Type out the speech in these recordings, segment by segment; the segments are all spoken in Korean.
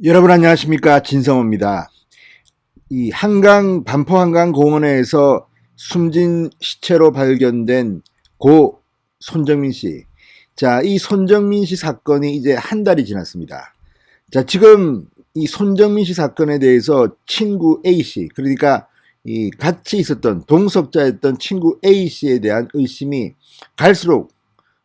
여러분 안녕하십니까, 진성호입니다. 이 반포 한강공원에서 숨진 시체로 발견된 고 손정민 씨. 자, 이 손정민 씨 사건이 이제 한 달이 지났습니다. 자, 지금 이 손정민 씨 사건에 대해서 친구 A 씨, 그러니까 이 같이 있었던 동석자였던 친구 A 씨에 대한 의심이 갈수록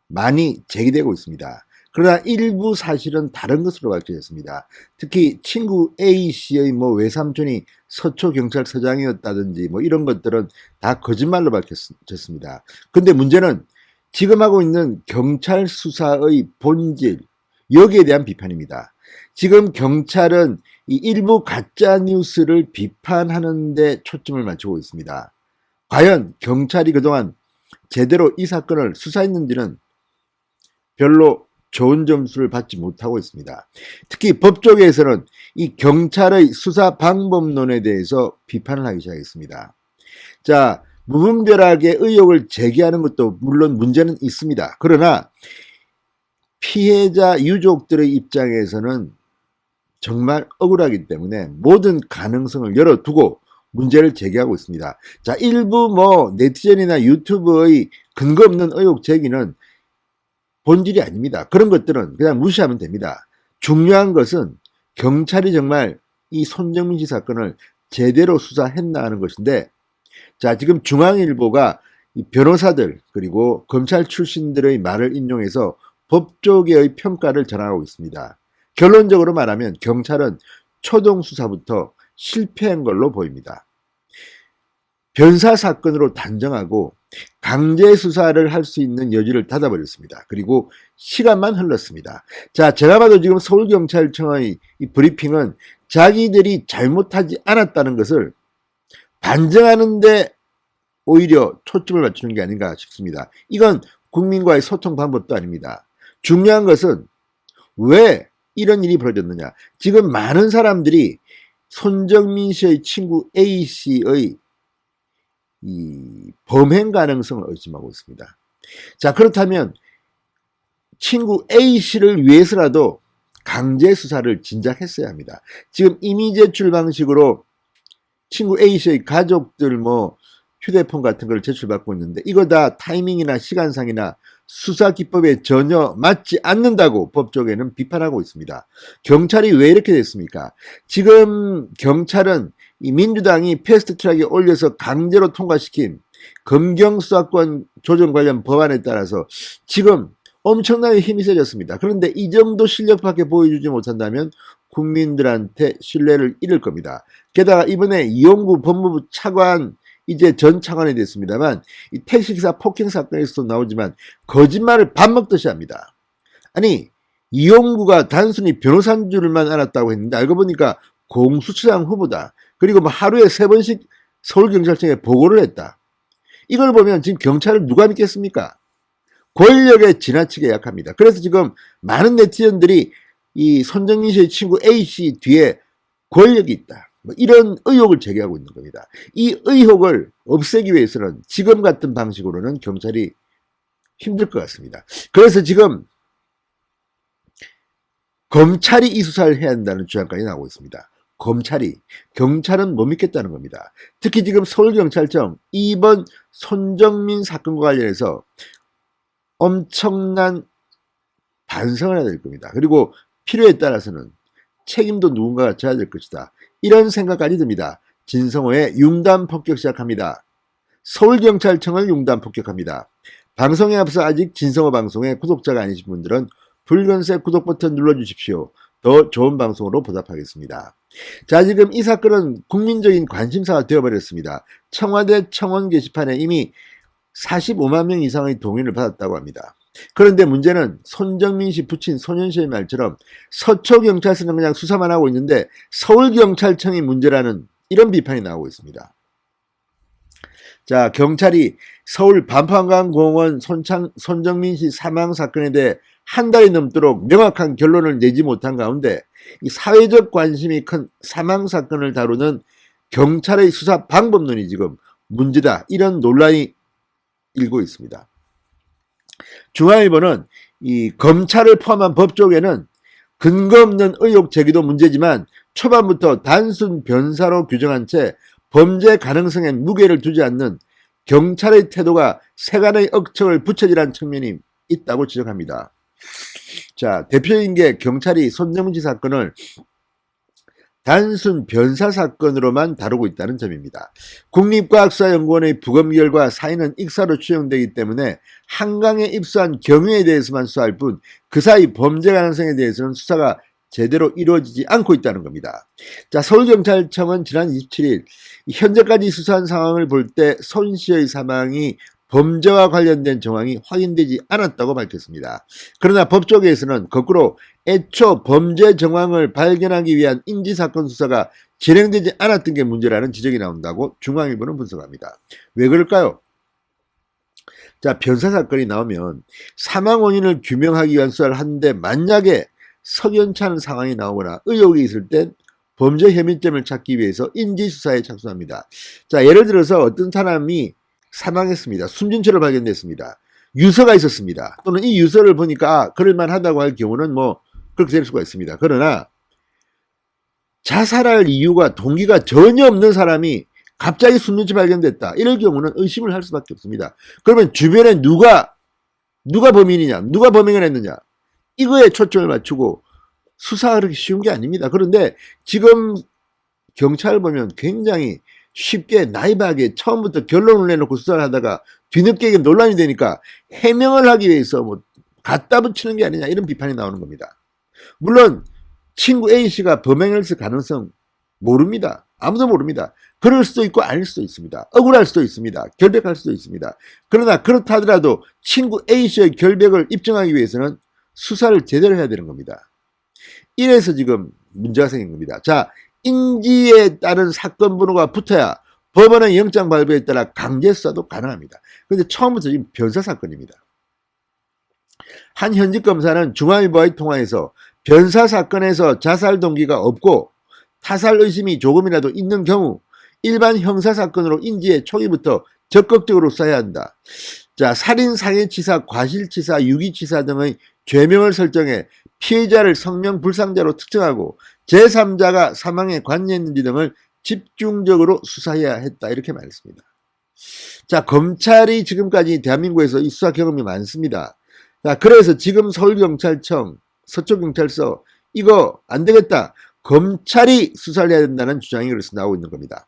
많이 제기되고 있습니다. 그러나 일부 사실은 다른 것으로 밝혀졌습니다. 특히 친구 A 씨의 외삼촌이 서초경찰서장이었다든지 이런 것들은 다 거짓말로 밝혀졌습니다. 근데 문제는 지금 하고 있는 경찰 수사의 본질, 여기에 대한 비판입니다. 지금 경찰은 이 일부 가짜 뉴스를 비판하는 데 초점을 맞추고 있습니다. 과연 경찰이 그동안 제대로 이 사건을 수사했는지는 별로 좋은 점수를 받지 못하고 있습니다. 특히 법조계에서는 이 경찰의 수사 방법론에 대해서 비판을 하기 시작했습니다. 자, 무분별하게 의혹을 제기하는 것도 물론 문제는 있습니다. 그러나 피해자 유족들의 입장에서는 정말 억울하기 때문에 모든 가능성을 열어두고 문제를 제기하고 있습니다. 자, 일부 네티즌이나 유튜브의 근거 없는 의혹 제기는 본질이 아닙니다. 그런 것들은 그냥 무시하면 됩니다. 중요한 것은 경찰이 정말 이 손정민 씨 사건을 제대로 수사했나 하는 것인데, 자, 지금 중앙일보가 이 변호사들 그리고 검찰 출신들의 말을 인용해서 법조계의 평가를 전하고 있습니다. 결론적으로 말하면 경찰은 초동 수사부터 실패한 걸로 보입니다. 변사 사건으로 단정하고 강제 수사를 할 수 있는 여지를 닫아버렸습니다. 그리고 시간만 흘렀습니다. 자, 제가 봐도 지금 서울경찰청의 이 브리핑은 자기들이 잘못하지 않았다는 것을 반증하는데 오히려 초점을 맞추는 게 아닌가 싶습니다. 이건 국민과의 소통 방법도 아닙니다. 중요한 것은 왜 이런 일이 벌어졌느냐. 지금 많은 사람들이 손정민 씨의 친구 A 씨의 이 범행 가능성을 의심하고 있습니다. 자, 그렇다면 친구 A 씨를 위해서라도 강제 수사를 진작했어야 합니다. 지금 이미 제출 방식으로 친구 A 씨의 가족들 휴대폰 같은 걸 제출받고 있는데 이거 다 타이밍이나 시간상이나 수사 기법에 전혀 맞지 않는다고 법조계는 비판하고 있습니다. 경찰이 왜 이렇게 됐습니까? 지금 경찰은 이 민주당이 패스트트랙에 올려서 강제로 통과시킨 검경수사권 조정 관련 법안에 따라서 지금 엄청나게 힘이 세졌습니다. 그런데 이 정도 실력밖에 보여주지 못한다면 국민들한테 신뢰를 잃을 겁니다. 게다가 이번에 이용구 법무부 차관 이제 전 차관이 됐습니다만 이 택시기사 폭행 사건에서도 나오지만 거짓말을 밥 먹듯이 합니다. 아니, 이용구가 단순히 변호사인 줄만 알았다고 했는데 알고 보니까 공수처장 후보다. 그리고 하루에 3번씩 서울경찰청에 보고를 했다. 이걸 보면 지금 경찰을 누가 믿겠습니까? 권력에 지나치게 약합니다. 그래서 지금 많은 네티즌들이 이 손정민 씨의 친구 A 씨 뒤에 권력이 있다. 이런 의혹을 제기하고 있는 겁니다. 이 의혹을 없애기 위해서는 지금 같은 방식으로는 경찰이 힘들 것 같습니다. 그래서 지금 검찰이 이 수사를 해야 한다는 주장까지 나오고 있습니다. 경찰은 못 믿겠다는 겁니다. 특히 지금 서울경찰청 이번 손정민 사건과 관련해서 엄청난 반성을 해야 될 겁니다. 그리고 필요에 따라서는 책임도 누군가가 져야 될 것이다. 이런 생각까지 듭니다. 진성호의 융단 폭격 시작합니다. 서울경찰청을 융단 폭격합니다. 방송에 앞서 아직 진성호 방송의 구독자가 아니신 분들은 붉은색 구독 버튼 눌러주십시오. 더 좋은 방송으로 보답하겠습니다. 자, 지금 이 사건은 국민적인 관심사가 되어버렸습니다. 청와대 청원 게시판에 이미 45만 명 이상의 동의를 받았다고 합니다. 그런데 문제는 손정민 씨 부친 손현실의 말처럼 서초경찰서는 그냥 수사만 하고 있는데 서울경찰청이 문제라는 이런 비판이 나오고 있습니다. 자, 경찰이 서울 반포한강공원 손정민 씨 사망 사건에 대해 한 달이 넘도록 명확한 결론을 내지 못한 가운데 이 사회적 관심이 큰 사망 사건을 다루는 경찰의 수사 방법론이 지금 문제다. 이런 논란이 일고 있습니다. 중앙일보는 이 검찰을 포함한 법조계는 근거 없는 의혹 제기도 문제지만 초반부터 단순 변사로 규정한 채 범죄 가능성에 무게를 두지 않는 경찰의 태도가 세간의 억측을 부처질한 측면이 있다고 지적합니다. 자, 대표적인 게 경찰이 손정지 사건을 단순 변사 사건으로만 다루고 있다는 점입니다. 국립과학수사연구원의 부검 결과 사인은 익사로 추정되기 때문에 한강에 입수한 경위에 대해서만 수사할 뿐 그 사이 범죄 가능성에 대해서는 수사가 제대로 이루어지지 않고 있다는 겁니다. 자, 서울경찰청은 지난 27일 현재까지 수사한 상황을 볼 때 손 씨의 사망이 범죄와 관련된 정황이 확인되지 않았다고 밝혔습니다. 그러나 법조계에서는 거꾸로 애초 범죄 정황을 발견하기 위한 인지사건 수사가 진행되지 않았던 게 문제라는 지적이 나온다고 중앙일보는 분석합니다. 왜 그럴까요? 자, 변사사건이 나오면 사망 원인을 규명하기 위한 수사를 하는데 만약에 석연치 않은 상황이 나오거나 의혹이 있을 땐 범죄 혐의점을 찾기 위해서 인지수사에 착수합니다. 자, 예를 들어서 어떤 사람이 사망했습니다. 숨진 채로 발견됐습니다. 유서가 있었습니다. 또는 이 유서를 보니까 그럴만하다고 할 경우는 뭐 그렇게 될 수가 있습니다. 그러나 자살할 이유가 동기가 전혀 없는 사람이 갑자기 숨진 채 발견됐다. 이럴 경우는 의심을 할 수밖에 없습니다. 그러면 주변에 누가 범인이냐, 누가 범행을 했느냐, 이거에 초점을 맞추고 수사가 그렇게 쉬운 게 아닙니다. 그런데 지금 경찰을 보면 굉장히 쉽게 나이브하게 처음부터 결론을 내놓고 수사를 하다가 뒤늦게 논란이 되니까 해명을 하기 위해서 뭐 갖다 붙이는 게 아니냐 이런 비판이 나오는 겁니다. 물론 친구 A씨가 범행했을 가능성 모릅니다. 아무도 모릅니다. 그럴 수도 있고 아닐 수도 있습니다. 억울할 수도 있습니다. 결백할 수도 있습니다. 그러나 그렇다 하더라도 친구 A씨의 결백을 입증하기 위해서는 수사를 제대로 해야 되는 겁니다. 이래서 지금 문제가 생긴 겁니다. 자, 인지에 따른 사건 번호가 붙어야 법원의 영장 발부에 따라 강제 수사도 가능합니다. 그런데 처음부터 지금 변사 사건입니다. 한 현직 검사는 중앙일보와의 통화에서 변사 사건에서 자살 동기가 없고 타살 의심이 조금이라도 있는 경우 일반 형사 사건으로 인지에 초기부터 적극적으로 수사해야 한다. 자, 살인, 상해치사, 과실치사, 유기치사 등의 죄명을 설정해 피해자를 성명불상자로 특정하고 제3자가 사망에 관여했는지 등을 집중적으로 수사해야 했다. 이렇게 말했습니다. 자, 검찰이 지금까지 대한민국에서 이 수사 경험이 많습니다. 자, 그래서 지금 서울경찰청, 서초경찰서 이거 안 되겠다. 검찰이 수사를 해야 된다는 주장이 그래서 나오고 있는 겁니다.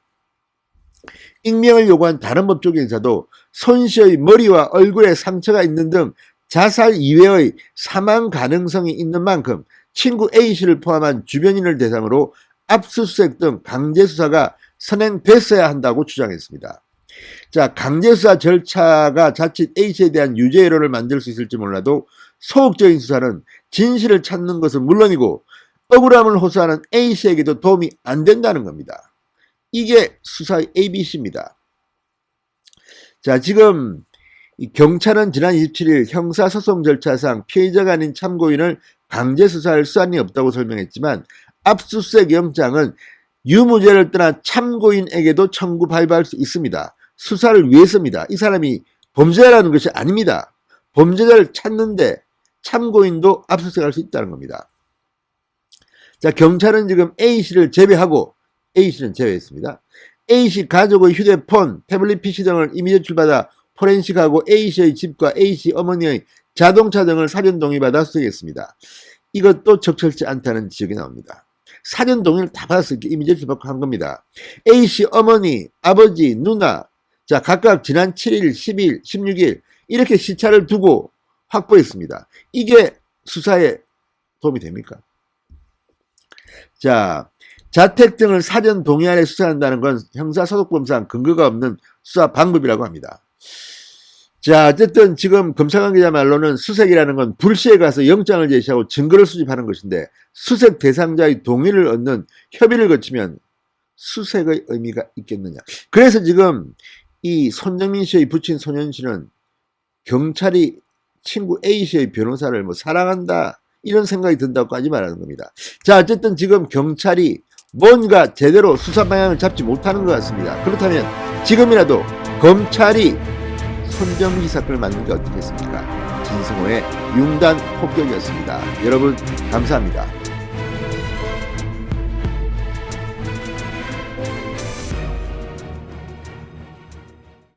익명을 요구한 다른 법조계 인사도 손 씨의 머리와 얼굴에 상처가 있는 등 자살 이외의 사망 가능성이 있는 만큼 친구 A씨를 포함한 주변인을 대상으로 압수수색 등 강제수사가 선행됐어야 한다고 주장했습니다. 자, 강제수사 절차가 자칫 A씨에 대한 유죄 여론을 만들 수 있을지 몰라도 소극적인 수사는 진실을 찾는 것은 물론이고 억울함을 호소하는 A씨에게도 도움이 안 된다는 겁니다. 이게 수사의 ABC입니다. 자, 지금 경찰은 지난 27일 형사소송 절차상 피해자가 아닌 참고인을 강제수사할 수단이 없다고 설명했지만 압수수색 영장은 유무죄를 떠나 참고인에게도 청구 발부할 수 있습니다. 수사를 위해서입니다. 이 사람이 범죄자라는 것이 아닙니다. 범죄자를 찾는데 참고인도 압수수색할 수 있다는 겁니다. 자, 경찰은 지금 A씨를 제외하고 A씨는 제외했습니다. A씨 가족의 휴대폰, 태블릿 PC 등을 이미 제출받아 포렌식하고 A씨의 집과 A씨 어머니의 자동차 등을 사전 동의받아 수색했습니다. 이것도 적절치 않다는 지적이 나옵니다. 사전 동의를 다 받아서 이렇게 이미 제출받고 한 겁니다. A씨 어머니, 아버지, 누나, 자, 각각 지난 7일, 10일, 16일 이렇게 시차를 두고 확보했습니다. 이게 수사에 도움이 됩니까? 자, 자택 등을 사전 동의 아래 수사한다는 건 형사소송법상 근거가 없는 수사 방법이라고 합니다. 자, 어쨌든 지금 검찰 관계자 말로는 수색이라는 건 불시에 가서 영장을 제시하고 증거를 수집하는 것인데 수색 대상자의 동의를 얻는 협의를 거치면 수색의 의미가 있겠느냐. 그래서 지금 이 손정민 씨의 부친 손현 씨는 경찰이 친구 A씨의 변호사를 뭐 사랑한다 이런 생각이 든다고까지 말하는 겁니다. 자, 어쨌든 지금 경찰이 뭔가 제대로 수사 방향을 잡지 못하는 것 같습니다. 그렇다면 지금이라도 검찰이 손정민 사건을 만든 게 어떻겠습니까? 진승호의 융단 폭격이었습니다. 여러분 감사합니다.